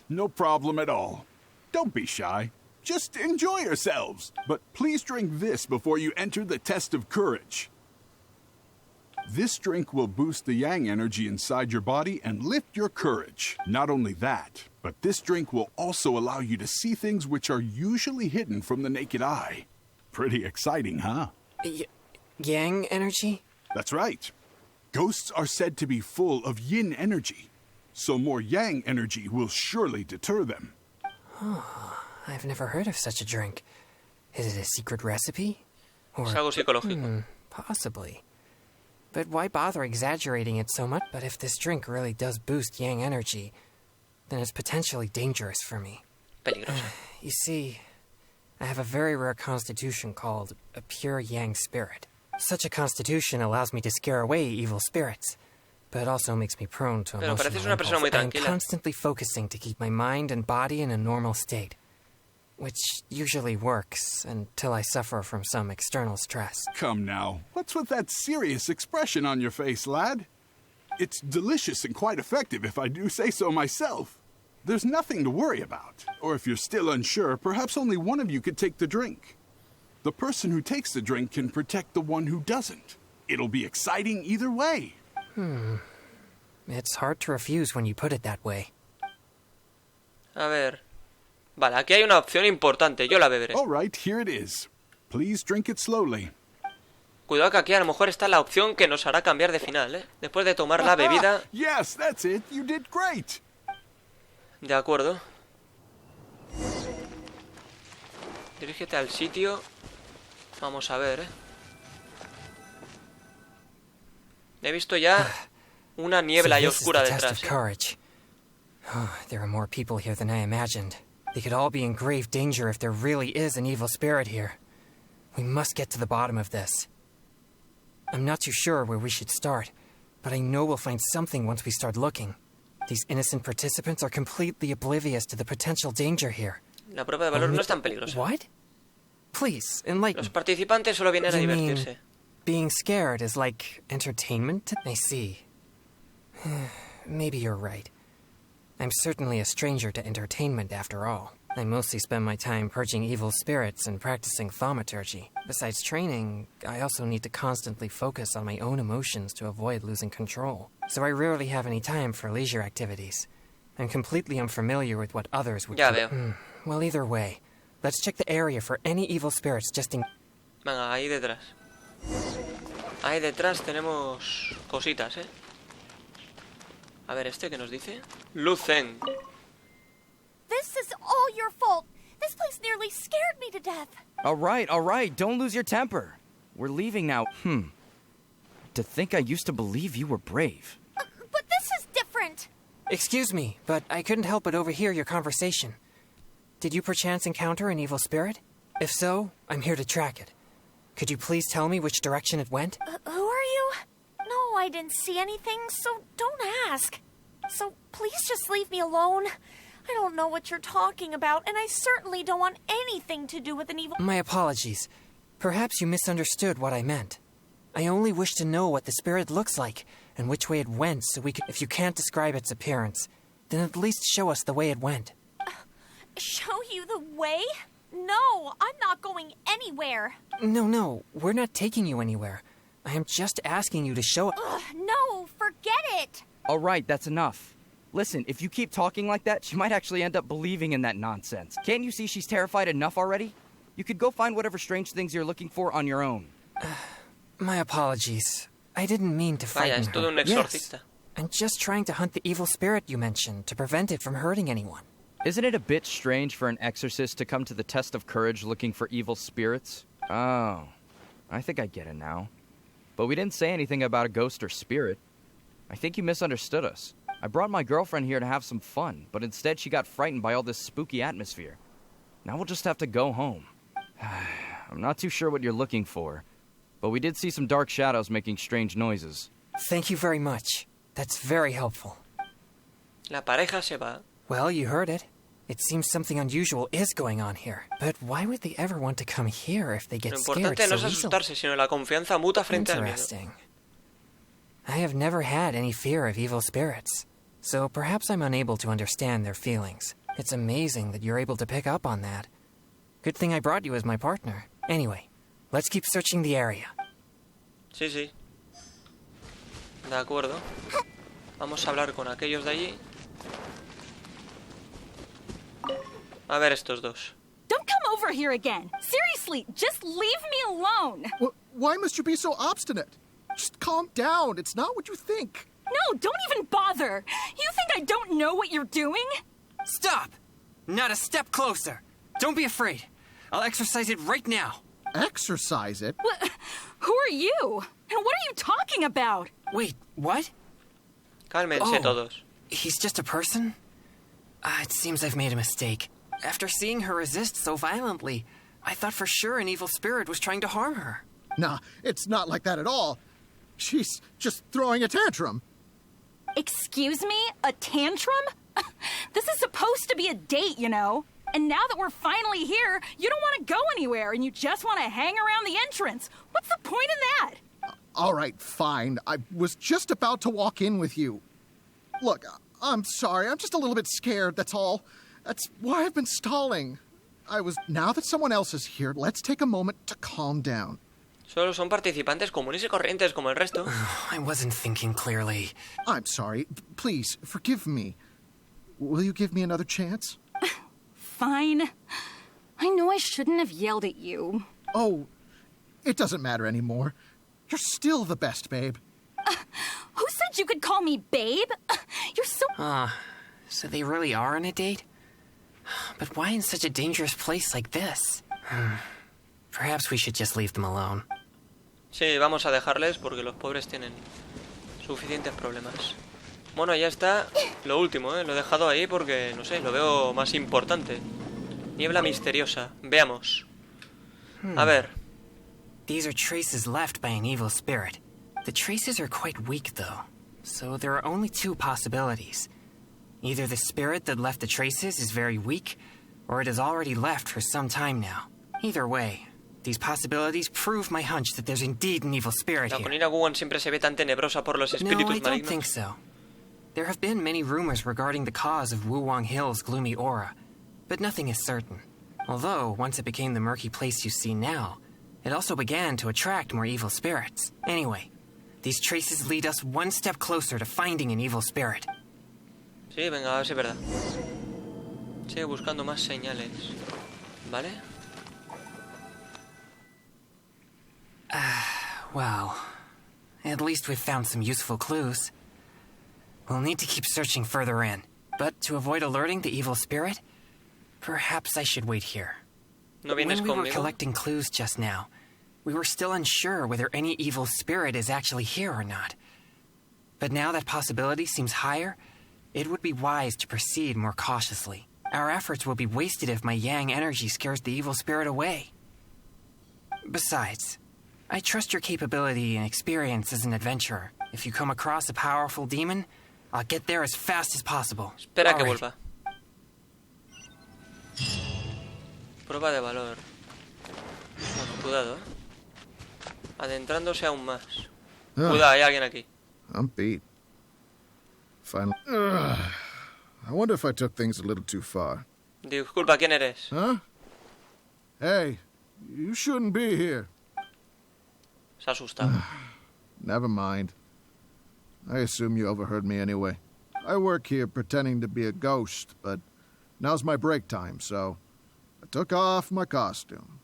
No problem at all. Don't be shy. Just enjoy yourselves. But please drink this before you enter the test of courage. This drink will boost the yang energy inside your body and lift your courage. Not only that, but this drink will also allow you to see things which are usually hidden from the naked eye. Pretty exciting, huh? Yang energy? That's right. Ghosts are said to be full of yin energy, so more yang energy will surely deter them. I've never heard of such a drink. Is it a secret recipe? Or, es algo psicológico. Possibly. But why bother exaggerating it so much? But if this drink really does boost yang energy, then it's potentially dangerous for me. Peligroso. You see, I have a very rare constitution called a pure yang spirit. Such a constitution allows me to scare away evil spirits, but it also makes me prone to emotional impulse. I'm constantly focusing to keep my mind and body in a normal state, which usually works until I suffer from some external stress. Come now, what's with that serious expression on your face, lad? It's delicious and quite effective, if I do say so myself. There's nothing to worry about. Or if you're still unsure, perhaps only one of you could take the drink. The person who takes the drink can protect the one who doesn't. It'll be exciting either way. It's hard to refuse when you put it that way. A ver. Vale, aquí hay una opción importante. Yo la beberé. All right, here it is. Please drink it slowly. Cuidado que aquí a lo mejor está la opción que nos hará cambiar de final, ¿eh? Después de tomar la bebida... Yes, that's it. You did great. De acuerdo. Dirígete al sitio. Vamos a ver, He visto ya una niebla y oscura detrás. There are more people here than I imagined. They could all be in grave danger if there really is an evil spirit here. We must get to the bottom of this. I'm not too sure where we should start, but I know we'll find something once we start looking. These innocent participants are completely oblivious to the potential danger here. La prueba de valor no es tan peligrosa. What? Please, enlighten. Los participantes solo vienen a divertirse. Being scared is like entertainment? I see. Maybe you're right. I'm certainly a stranger to entertainment after all. I mostly spend my time purging evil spirits and practicing thaumaturgy. Besides training, I also need to constantly focus on my own emotions to avoid losing control. So I rarely have any time for leisure activities. I'm completely unfamiliar with what others would Ya do. veo. Well, either way, let's check the area for any evil spirits just in... Venga, ahí detrás. Ahí detrás tenemos cositas, ¿eh? A ver, ¿este qué nos dice? Lucen. This is all your fault. This place nearly scared me to death. All right. Don't lose your temper. We're leaving now. To think I used to believe you were brave. But this is different. Excuse me, but I couldn't help but overhear your conversation. Did you perchance encounter an evil spirit? If so, I'm here to track it. Could you please tell me which direction it went? Who are you? No, I didn't see anything, so don't ask. So please just leave me alone. I don't know what you're talking about, and I certainly don't want anything to do with an evil... My apologies. Perhaps you misunderstood what I meant. I only wish to know what the spirit looks like, and which way it went, so we could... If you can't describe its appearance, then at least show us the way it went. Show you the way? No, I'm not going anywhere. No, we're not taking you anywhere. I am just asking you to show... No, forget it. All right, that's enough. Listen, if you keep talking like that, she might actually end up believing in that nonsense. Can't you see she's terrified enough already? You could go find whatever strange things you're looking for on your own. My apologies. I didn't mean to Vaya, frighten es todo her. un exorcista. Yes, I'm just trying to hunt the evil spirit you mentioned to prevent it from hurting anyone. Isn't it a bit strange for an exorcist to come to the test of courage looking for evil spirits? Oh, I think I get it now. But we didn't say anything about a ghost or spirit. I think you misunderstood us. I brought my girlfriend here to have some fun, but instead she got frightened by all this spooky atmosphere. Now we'll just have to go home. I'm not too sure what you're looking for, but we did see some dark shadows making strange noises. Thank you very much. That's very helpful. La pareja se va. Well, you heard it. It seems something unusual is going on here. But why would they ever want to come here if they get Lo scared importante no so es easily? asustarse, sino la confianza mutua frente al miedo. Interesting. I have never had any fear of evil spirits, so perhaps I'm unable to understand their feelings. It's amazing that you're able to pick up on that. Good thing I brought you as my partner. Anyway, let's keep searching the area. Sí. De acuerdo. Vamos a hablar con aquellos de allí. A ver estos dos. Don't come over here again. Seriously, just leave me alone. Why must you be so obstinate? Just calm down. It's not what you think. No, don't even bother. You think I don't know what you're doing? Stop! Not a step closer. Don't be afraid. I'll exercise it right now. Exercise it? Who are you? And what are you talking about? Wait, what? Cálmense todos. He's just a person? It seems I've made a mistake. After seeing her resist so violently, I thought for sure an evil spirit was trying to harm her. Nah, it's not like that at all. She's just throwing a tantrum. Excuse me? A tantrum? This is supposed to be a date, you know? And now that we're finally here, you don't want to go anywhere and you just want to hang around the entrance. What's the point in that? All right, fine. I was just about to walk in with you. Look, I'm sorry. I'm just a little bit scared, that's all. That's why I've been stalling. Now that someone else is here, let's take a moment to calm down. Solo son participantes comunes y corrientes como el resto. I wasn't thinking clearly. I'm sorry. Please, forgive me. Will you give me another chance? Fine. I know I shouldn't have yelled at you. Oh, it doesn't matter anymore. You're still the best, babe. Who said you could call me babe? You're so... So they really are on a date? But why in such a dangerous place like this? Perhaps we should just leave them alone. Sí, vamos a dejarles porque los pobres tienen suficientes problemas. Bueno, ya está lo último, ¿eh? Lo he dejado ahí porque, no sé, lo veo más importante. Niebla misteriosa. Veamos. A ver. These are traces left by an evil spirit. The traces are quite weak, though. So there are only two possibilities. Either the spirit that left the traces is very weak, or it has already left for some time now. Either way, these possibilities prove my hunch that there's indeed an evil spirit La here. colina Guan siempre se ve tan tenebrosa por los espíritus No, I don't malignos. think so. There have been many rumors regarding the cause of Wuwang Hill's gloomy aura, but nothing is certain. Although, once it became the murky place you see now, it also began to attract more evil spirits. Anyway, these traces lead us one step closer to finding an evil spirit. Sí, venga, a ver si es verdad. Sigue buscando más señales. ¿Vale? Well, at least we've found some useful clues. We'll need to keep searching further in. But to avoid alerting the evil spirit, perhaps I should wait here. ¿No vienes When we were conmigo? collecting clues just now, we were still unsure whether any evil spirit is actually here or not. But now that possibility seems higher, it would be wise to proceed more cautiously. Our efforts will be wasted if my yang energy scares the evil spirit away. Besides, I trust your capability and experience as an adventurer. If you come across a powerful demon, I'll get there as fast as possible. Espera que All right. vuelva. Prueba de valor. Bueno, cuidado, Adentrándose aún más. Cuidado, hay alguien aquí. I'm beat. Finally. I wonder if I took things a little too far. Disculpa, ¿quién eres? Huh? Hey, you shouldn't be here. Se ha asustado. Never mind. I assume you overheard me anyway. I work here pretending to be a ghost, but now's my break time, so I took off my costume.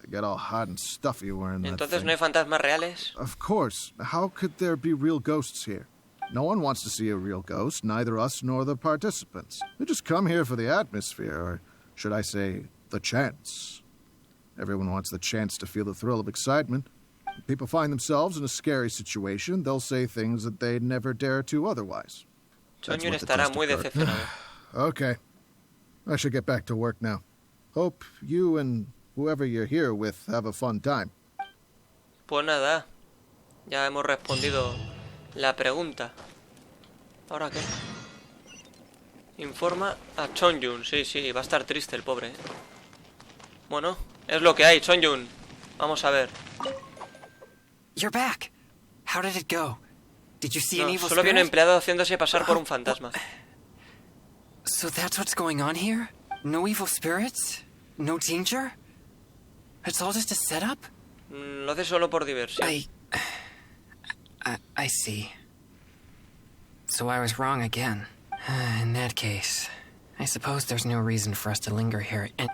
I get all hot and stuffy wearing that Entonces thing. no hay fantasmas reales. Of course. How could there be real ghosts here? No one wants to see a real ghost, neither us nor the participants. They just come here for the atmosphere, or should I say, the chance. Everyone wants the chance to feel the thrill of excitement. If people find themselves in a scary situation, they'll say things that they'd never dare to otherwise. That's Chongyun what the estará test muy occurred. decepcionado. Okay. I should get back to work now. Hope you and whoever you're here with have a fun time. Pues nada, ya hemos respondido la pregunta. ¿Ahora qué? Informa a Chongyun. Sí, va a estar triste el pobre. Bueno, es lo que hay, Chongyun. Vamos a ver. You're back. How did it go? Did you see an No, evil solo vi un spirit? empleado haciéndose pasar por un fantasma. So that's what's going on here? No evil spirits? No danger? It's all just a setup? Lo hace solo por diversión. I see. So I was wrong again. In that case, I suppose there's no reason for us to linger here and...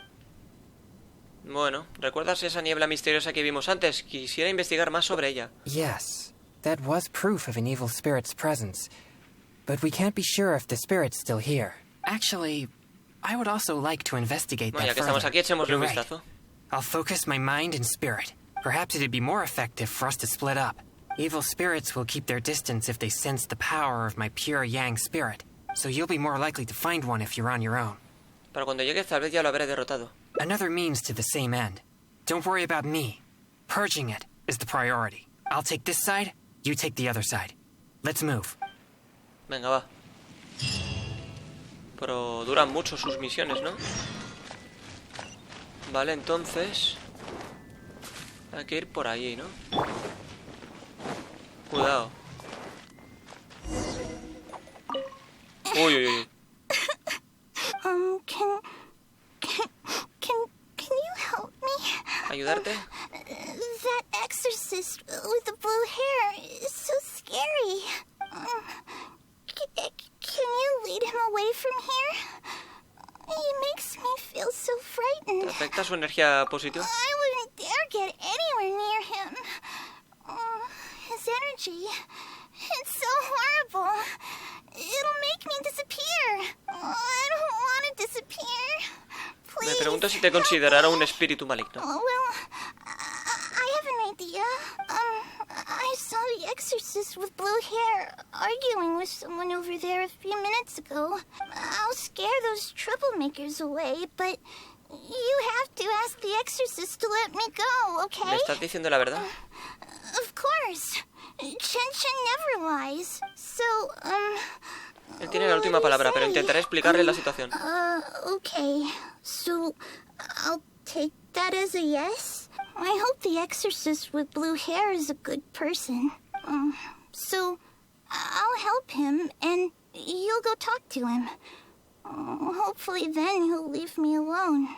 Bueno, ¿recuerdas esa niebla misteriosa que vimos antes? Quisiera investigar más sobre ella. Yes, that was proof of an evil spirit's presence. But we can't be sure if the spirit's still here. Actually, I would also like to investigate Bueno, ya that que estamos further. aquí, echémosle un You're right. vistazo. I'll focus my mind and spirit. Perhaps it'd be more effective for us to split up. Evil spirits will keep their distance if they sense the power of my pure yang spirit. So you'll be more likely to find one if you're on your own. Para cuando llegues tal vez ya lo habré derrotado. Another means to the same end. Don't worry about me. Purging it is the priority. I'll take this side, you take the other side. Let's move. Venga, va. Pero duran mucho sus misiones, ¿no? Vale, entonces... hay que ir por allí, ¿no? Cuidado. Uy. Can you help me? ¿Ayudarte? That exorcist with the blue hair is so scary. Can you lead him away from here? He makes me feel so ¿Te frightened. afecta su energía positiva? I wouldn't dare get anywhere near him. His energy, it's so horrible. It'll make me disappear. I don't want to disappear. Please. Me pregunto si te considerará un espíritu maligno. Well, I have an idea. I saw the exorcist with blue hair arguing with someone over there a few minutes ago. I'll scare those troublemakers away, but you have to ask the exorcist to let me go, okay? ¿Me estás diciendo la verdad? Of course. Chen never lies. So, Él tiene la última palabra, pero intentaré explicarle la situación. Okay. So, I'll take that as a yes. I hope the exorcist with blue hair is a good person. So, I'll help him, and you'll go talk to him. Hopefully then he'll leave me alone.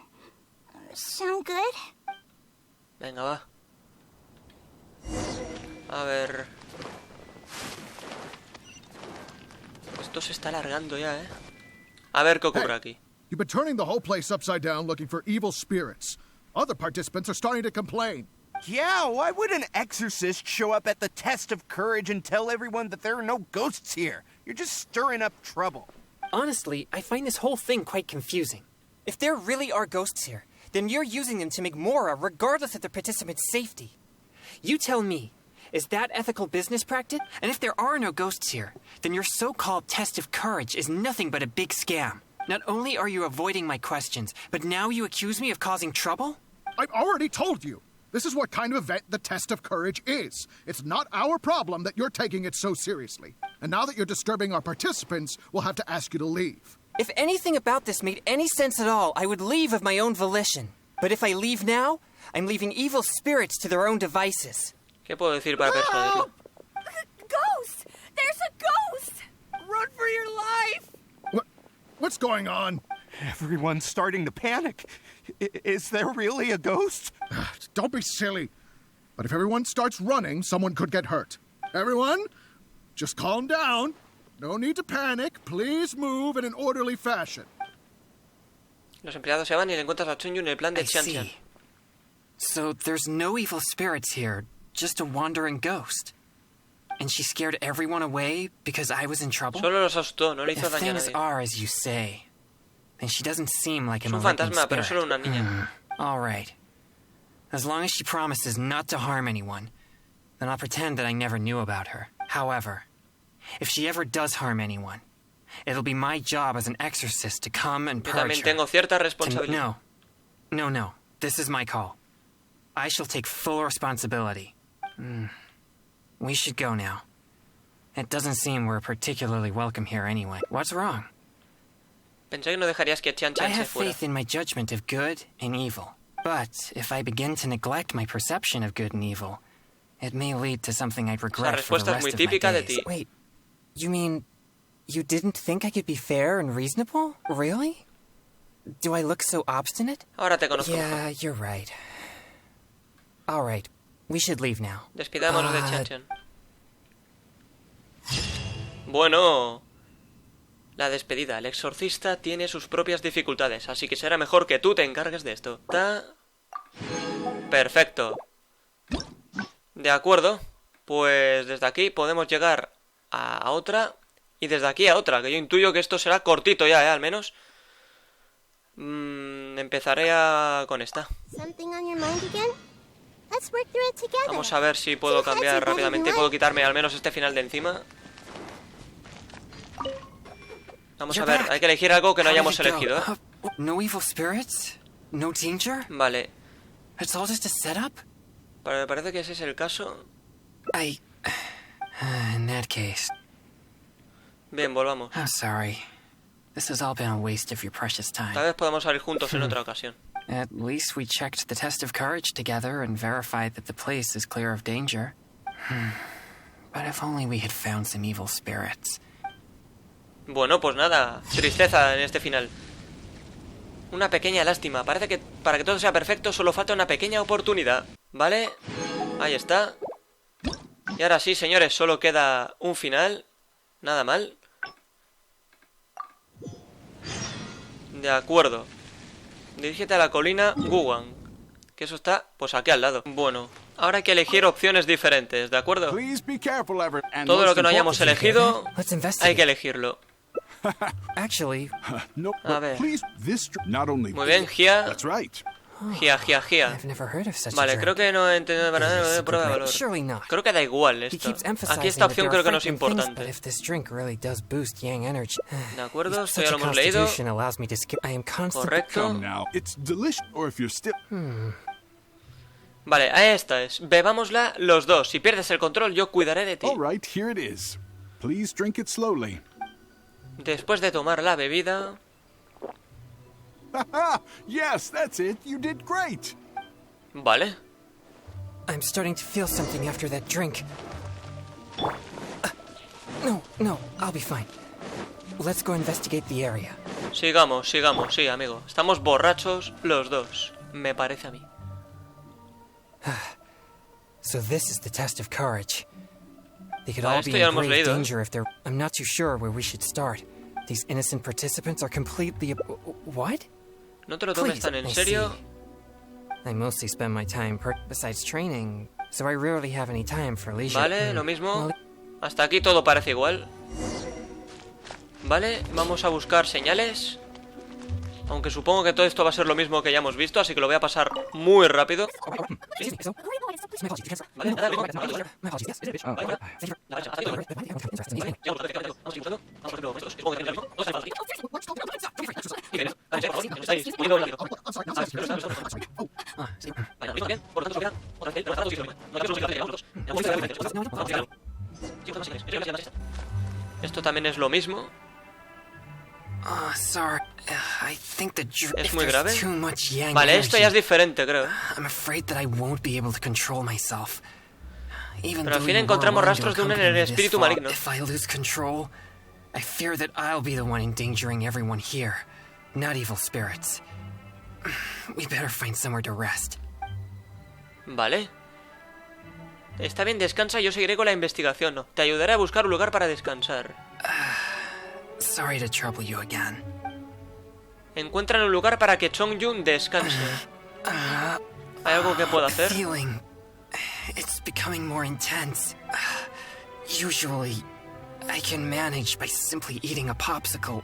Sound good? Venga, va. A ver... Esto se está alargando ya, ¿eh? A ver qué ocurre aquí. You've been turning the whole place upside down looking for evil spirits. Other participants are starting to complain. Yeah, why would an exorcist show up at the test of courage and tell everyone that there are no ghosts here? You're just stirring up trouble. Honestly, I find this whole thing quite confusing. If there really are ghosts here, then you're using them to make Mora regardless of the participants' safety. You tell me, is that ethical business practice? And if there are no ghosts here, then your so-called test of courage is nothing but a big scam. Not only are you avoiding my questions, but now you accuse me of causing trouble? I've already told you. This is what kind of event the test of courage is. It's not our problem that you're taking it so seriously. And now that you're disturbing our participants, we'll have to ask you to leave. If anything about this made any sense at all, I would leave of my own volition. But if I leave now, I'm leaving evil spirits to their own devices. ¿Qué puedo decir para persuadirlo? Ghost! There's a ghost! Run for your life! What's going on? Everyone's starting to panic. Is there really a ghost? Don't be silly. But if everyone starts running, someone could get hurt. Everyone, just calm down. No need to panic. Please move in an orderly fashion. Los empleados se van y le encuentras a Chongyun en el plan de I Xianxian. see. So there's no evil spirits here, just a wandering ghost. And she scared everyone away because I was in trouble? Solo los asustó, no le hizo If daño a things nadie. are as you say, then she doesn't seem like a Es un malignant fantasma, pero spirit. solo una niña. All right. As long as she promises not to harm anyone, then I'll pretend that I never knew about her. However, if she ever does harm anyone, it'll be my job as an exorcist to come and Yo purge también her. tengo cierta responsabilidad. No. This is my call. I shall take full responsibility. We should go now. It doesn't seem we're particularly welcome here anyway. What's wrong? Pensé que no dejarías que I Xianxian se have fuera. faith in my judgment of good and evil. But if I begin to neglect my perception of good and evil, it may lead to something I'd regret for the respuesta es rest muy of my típica de days. ti. Wait, you mean you didn't think I could be fair and reasonable? Really? Do I look so obstinate? Ahora te conozco mejor. Yeah, you're right. All right, we should leave now. Despidámonos de Xianxian. Bueno, la despedida. El exorcista tiene sus propias dificultades, así que será mejor que tú te encargues de esto. Está... Perfecto. De acuerdo. Pues desde aquí podemos llegar a otra y desde aquí a otra, que yo intuyo que esto será cortito ya, al menos. Empezaré con esta. Something on your mind again? Let's work through it together. Vamos a ver si puedo cambiar rápidamente. Puedo quitarme al menos este final de encima. Vamos a ver, hay que elegir algo que no hayamos elegido, ¿eh? No evil spirits? No danger? Vale. It's all just a setup? Me parece que ese es el caso. In that case, Bien, volvamos. I'm sorry. This has all been a waste of your precious Tal time. vez podamos salir juntos en otra ocasión. At least we checked the test of courage together and verified that the place is clear of danger. But if only we had found some evil spirits. Bueno, pues nada, tristeza en este final. Una pequeña lástima. Parece que para que todo sea perfecto solo falta una pequeña oportunidad. ¿Vale? Ahí está. Y ahora sí, señores, solo queda un final. Nada mal. De acuerdo. Dirígete a la colina Guwan, que eso está, pues aquí al lado. Bueno, ahora hay que elegir opciones diferentes, ¿de acuerdo? Please be careful, Everett. And Todo lo most que no hayamos importantly- elegido, Let's hay investigate. que elegirlo. Actually, No, A but ver. please, this not only. Muy bien, Gia. That's right. Gia. I've never heard of such a Vale, drink. creo que no he entendido para Is nada this de prueba de super valor. Surely not. Creo que da igual He esto. keeps emphasizing Aquí esta opción that creo que there no are es frightening things, importante. but if this drink really does boost yang energy. De acuerdo, esto Such ya a lo hemos leído. constitution allows me to skip. I am constantly. Correcto. Come now. It's delicious. Or if you're still. Vale, esta es. Bebámosla los dos. Si pierdes el control, yo cuidaré de ti. All right, here it is. Please drink it slowly. Después de tomar la bebida... Yes, that's it. You did great. Vale. I'm starting to feel something after that drink. No, I'll be fine. Let's go investigate the area. Sigamos, sí, amigo. Estamos borrachos los dos, me parece a mí. So this is the test of courage. They could Vale, all esto be ya in lo hemos grave leído, danger if they're... I'm not too sure where we should start. These innocent participants are completely... What? No te lo tomes tan en I serio. see. I mostly spend my time besides training, so I rarely have any time for leisure. Vale, lo mismo. Well, Hasta aquí todo parece igual. Vale, vamos a buscar señales. Aunque supongo que todo esto va a ser lo mismo que ya hemos visto, así que lo voy a pasar muy rápido. Esto también es lo mismo. Sorry. I think the ¿Es muy grave? too much yang Vale, esto ya es energy, diferente, creo. I'm afraid that I won't be able to control myself. Even Pero al though fin you encontramos were willing to rastros de un accompany me this espíritu far, maligno. If I lose control, I fear that I'll be the one endangering everyone here, not evil spirits. We better find somewhere to rest. Vale. Está bien, descansa, yo seguiré con la investigación, ¿no? Te ayudaré a buscar un lugar para descansar. Sorry to trouble you again. Encuentran un lugar para que Chongyun descanse. ¿Hay algo que pueda hacer? Feeling, it's becoming more intense. Usually, I can manage by simply eating a popsicle.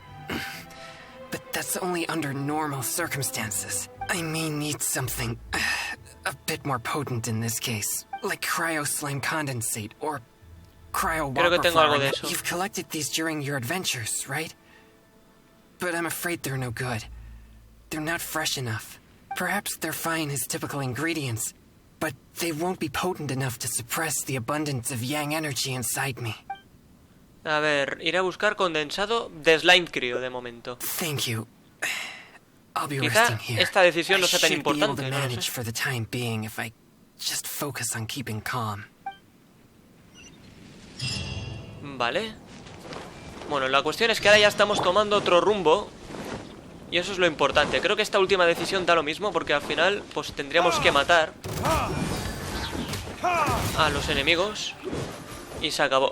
But that's only under normal circumstances. I may need something a bit more potent in this case, like cryo slime condensate or cryo Creo que tengo algo de whopper. eso. You've collected these during your adventures, right? But I'm afraid they're no good. They're not fresh enough. Perhaps they're fine as typical ingredients, but they won't be potent enough to suppress the abundance of yang energy inside me. A ver, iré a buscar condensado de slime cryo de momento. Thank you. I'll be Quizá resting here. esta decisión no sea tan I should be able importante, to no lo manage sé. for the time being if I just focus on keeping calm. Vale. Bueno, la cuestión es que ahora ya estamos tomando otro rumbo. Y eso es lo importante. Creo que esta última decisión da lo mismo, porque al final pues tendríamos que matar a los enemigos. Y se acabó.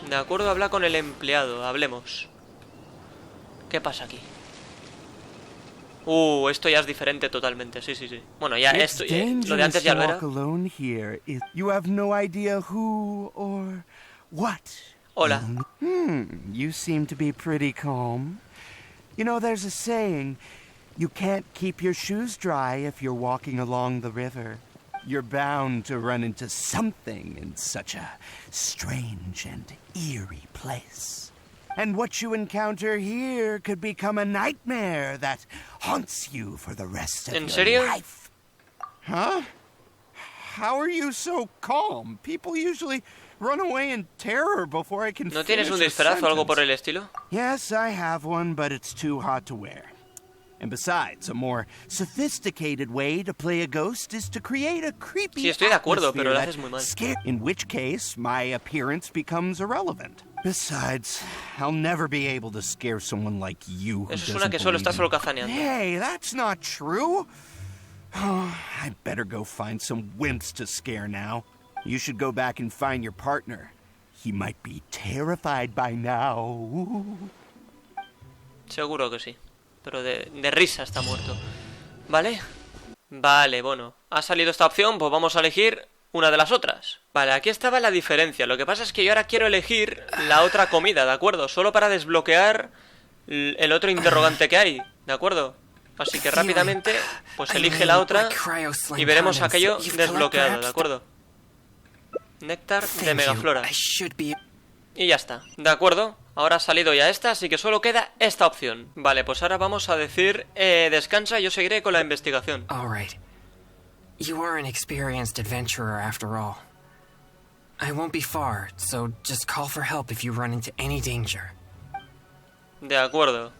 De acuerdo, habla con el empleado. Hablemos. ¿Qué pasa aquí? Esto ya es diferente totalmente. Sí. Bueno, ya esto, lo de antes ya lo era. Alone here if you have no idea who or what. Hola. You seem to be pretty calm. You know, there's a saying, you can't keep your shoes dry if you're walking along the river. You're bound to run into something in such a strange and eerie place. And what you encounter here could become a nightmare that haunts you for the rest of ¿En your serio? life. Huh? How are you so calm? People usually run away in terror before I can ¿No tienes un finish a disfraz o algo por el sentence. estilo? Yes, I have one, but it's too hot to wear. And besides, a more sophisticated way to play a ghost is to create a creepy Sí, estoy de acuerdo, pero lo atmosphere haces muy mal. that in which case my appearance becomes irrelevant. Besides, I'll never be able to scare someone like you who Eso doesn't suena que solo believe estás in- solo cazaneando. Hey, that's not true. I better go find some wimps to scare now. You should go back and find your partner. He might be terrified by now. Seguro que sí. Pero de risa está muerto. ¿Vale? Vale, bueno. Ha salido esta opción, pues vamos a elegir una de las otras. Vale, aquí estaba la diferencia. Lo que pasa es que yo ahora quiero elegir la otra comida, ¿de acuerdo? Solo para desbloquear el otro interrogante que hay, ¿de acuerdo? Así que rápidamente, pues elige la otra y veremos aquello desbloqueado, ¿de acuerdo? Néctar de megaflora. Y ya está, ¿de acuerdo? Ahora ha salido ya esta, así que solo queda esta opción. Vale, pues ahora vamos a decir descansa, yo seguiré con la investigación. All right. You are an experienced adventurer after all. I won't be far, so just call for help if you run into any danger. De acuerdo.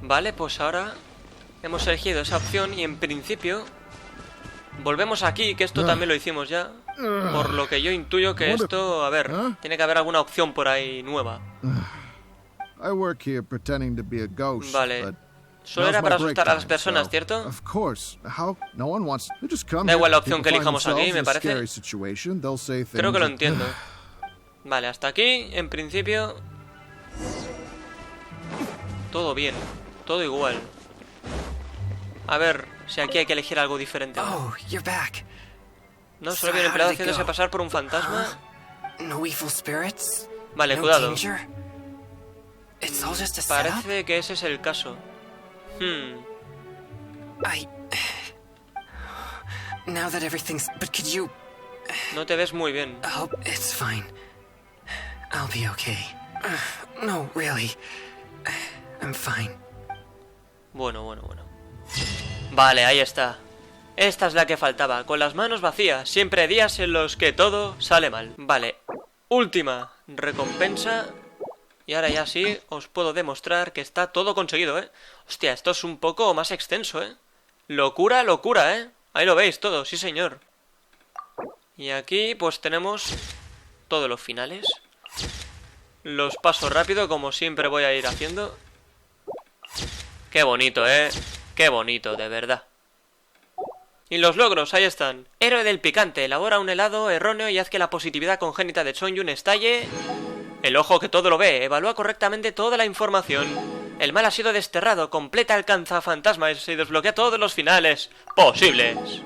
Vale, pues ahora hemos elegido esa opción y en principio Volvemos aquí, que esto también lo hicimos ya. Por lo que yo intuyo que esto... A ver, tiene que haber alguna opción por ahí nueva. Vale. Solo era para asustar a las personas, ¿cierto? Da igual la opción que elijamos aquí, me parece. Creo que lo entiendo. Vale, hasta aquí, en principio... Todo bien, todo igual. A ver si aquí hay que elegir algo diferente. Oh, you're back. No, solo había un empleado haciéndose pasar por un fantasma. No evil spirits. Vale, cuidado. It's all just a setup? Parece que ese es el caso. Now that everything's... But could you... No te ves muy bien. Oh, it's fine. I'll be okay. No, really. I'm fine. Bueno. Vale, ahí está. Esta es la que faltaba. Con las manos vacías. Siempre hay días en los que todo sale mal. Vale. Última recompensa. Y ahora ya sí os puedo demostrar que está todo conseguido, ¿eh? Hostia, esto es un poco más extenso, ¿eh? Locura, ¿eh? Ahí lo veis todo, sí señor. Y aquí pues tenemos todos los finales. Los paso rápido, como siempre voy a ir haciendo. Qué bonito, ¿eh? Qué bonito, de verdad. Y los logros, ahí están. Héroe del picante, elabora un helado erróneo y haz que la positividad congénita de Chongyun estalle. El ojo que todo lo ve, evalúa correctamente toda la información. El mal ha sido desterrado, completa el cazafantasmas y desbloquea todos los finales posibles.